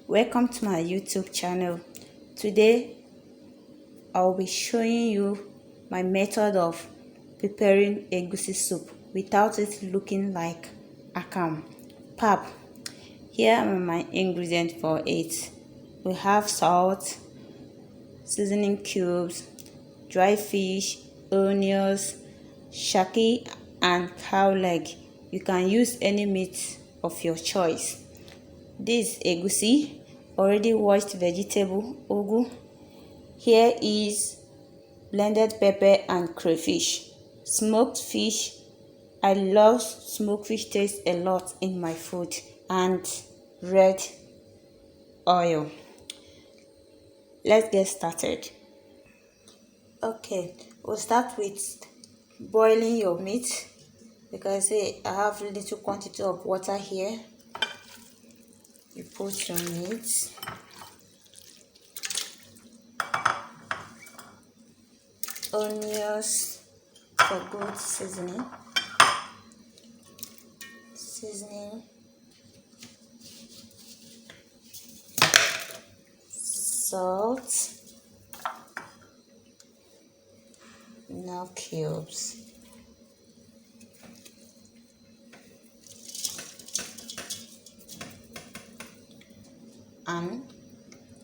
Welcome to my YouTube channel. Today I'll be showing you my method of preparing egusi soup without it looking like akam. Pap. Here are my ingredients for it. We have salt, seasoning cubes, dry fish, onions, shaki and cow leg. You can use any meat of your choice. This egusi, already washed vegetable, ugu. Here is blended pepper and crayfish. Smoked fish. I love smoked fish taste a lot in my food. And red oil. Let's get started. Okay, we'll start with boiling your meat. Because I have little quantity of water here. You put your meat. Onions for good seasoning. Salt. Now cubes.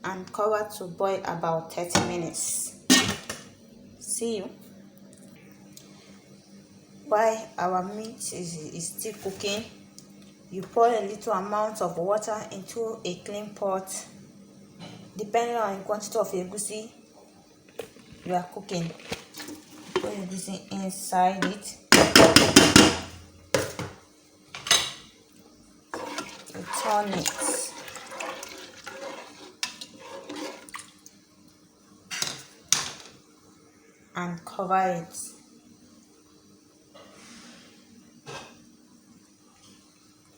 And cover to boil about 30 minutes. See you. While our meat is still cooking, you pour a little amount of water into a clean pot. Depending on the quantity of egusi you are cooking, put egusi inside it. You turn it. And cover it.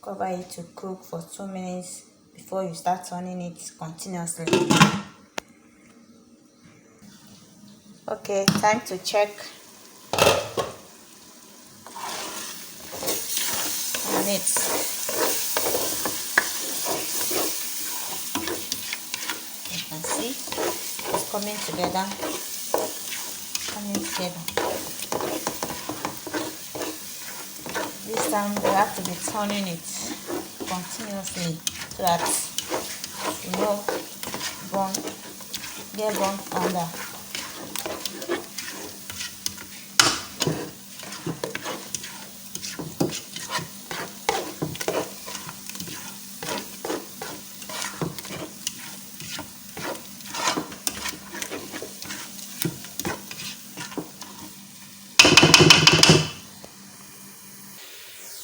Cover it to cook for 2 minutes before you start turning it continuously. Okay, time to check on it. You can see it's coming together. This time we have to be turning it continuously so that you know get burnt under.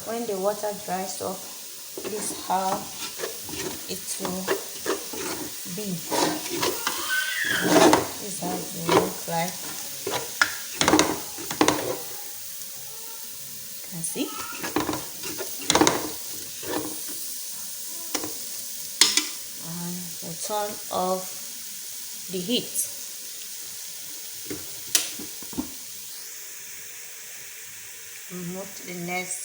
When the water dries up, this is how it will be. This is how it will look like. You can see. And we'll turn off the heat. Move to the next.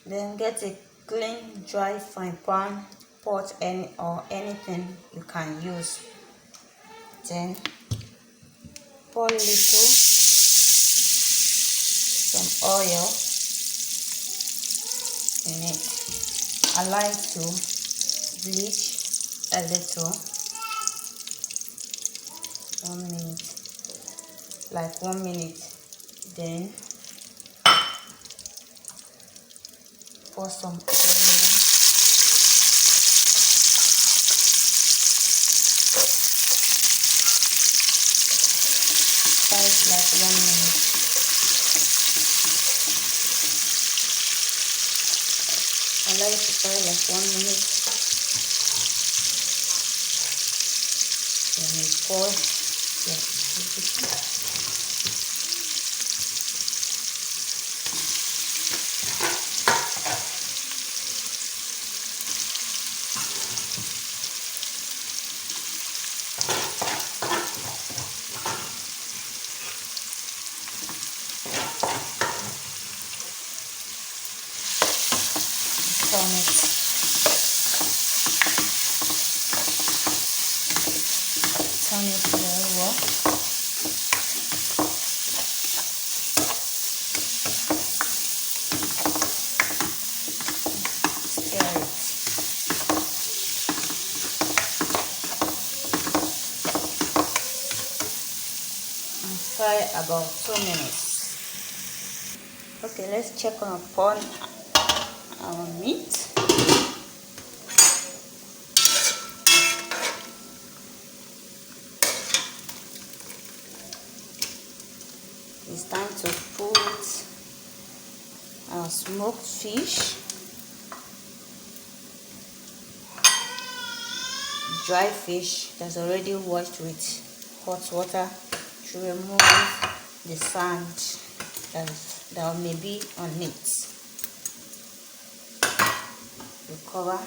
Then get a clean, dry frying pan, pot, anything you can use. Then pour little some oil in it. Allow it to bleach a little. 1 minute, like 1 minute. Then pour some onion. Fry it like 1 minute. Allow it to fry like 1 minute. Then we pour turn it. fry about 2 minutes. Okay, let's check upon our meat. It's time to put our smoked fish, dry fish that's already washed with hot water to remove the sand that may be on it. We cover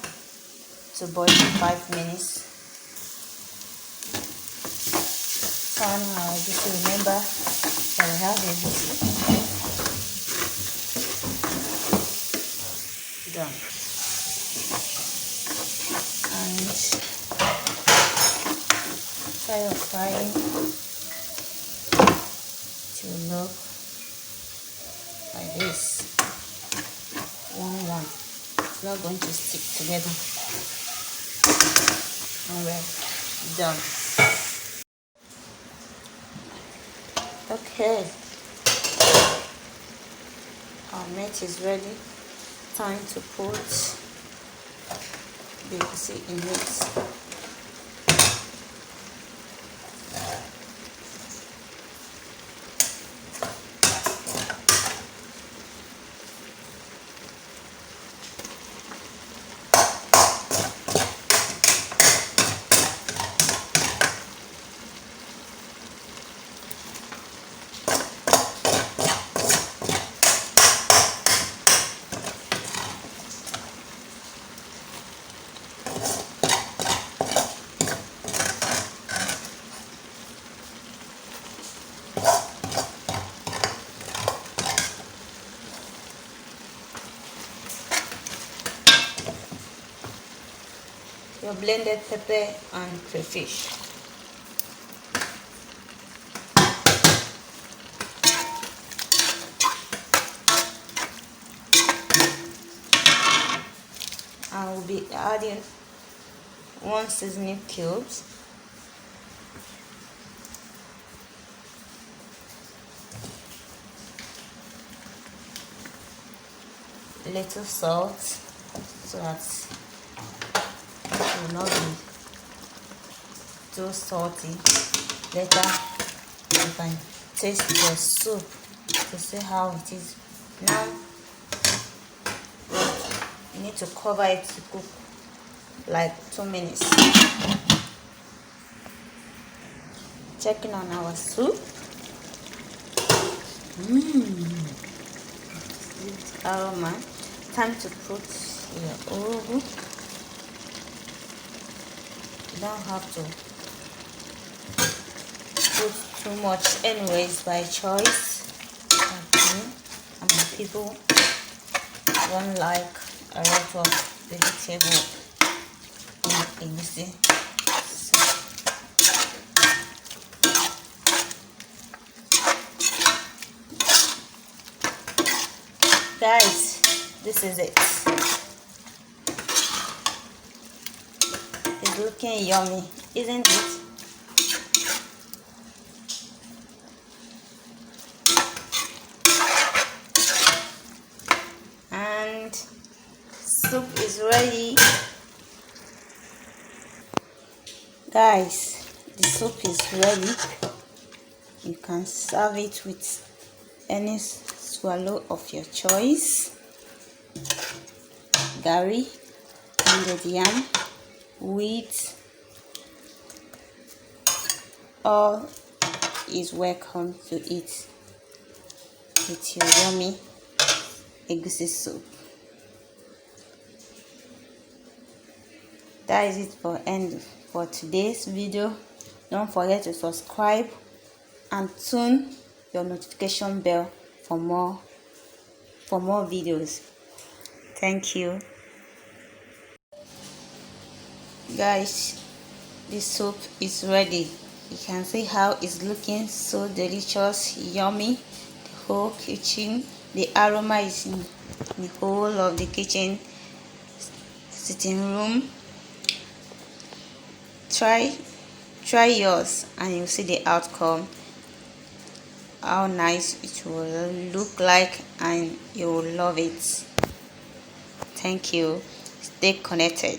to boil for 5 minutes. Turn our egusi. Remember that we have egusi. Done. And try your frying to look like this. One. It's not going to stick together. Alright, done. Okay, our meat is ready. Time to put the egusi in it. Your blended pepper and crayfish. I will be adding 1 seasoning cubes, little salt so that it will not be too salty. Later you can taste the soup to see how it is. Now you need to cover it to cook like 2 minutes. Checking on our soup. Aroma. Time to put your ugu. You don't have to put too much anyways, by choice. Okay. And people don't like a lot of vegetable in egusi. Guys, this is it. It's looking yummy, isn't it? And soup is ready. Guys, the soup is ready. You can serve it with any swallow of your choice. Gari, pounded yam, wheat, all is welcome to eat with your yummy egusi soup. That is it for today's video. Don't forget to subscribe and tune your notification bell for more videos. Thank you. Guys, the soup is ready. You can see how it's looking so delicious, yummy. The whole kitchen, the aroma is in the whole of the kitchen, sitting room. Try yours and you'll see the outcome. how nice it will look like, and you will love it. Thank you. Stay connected.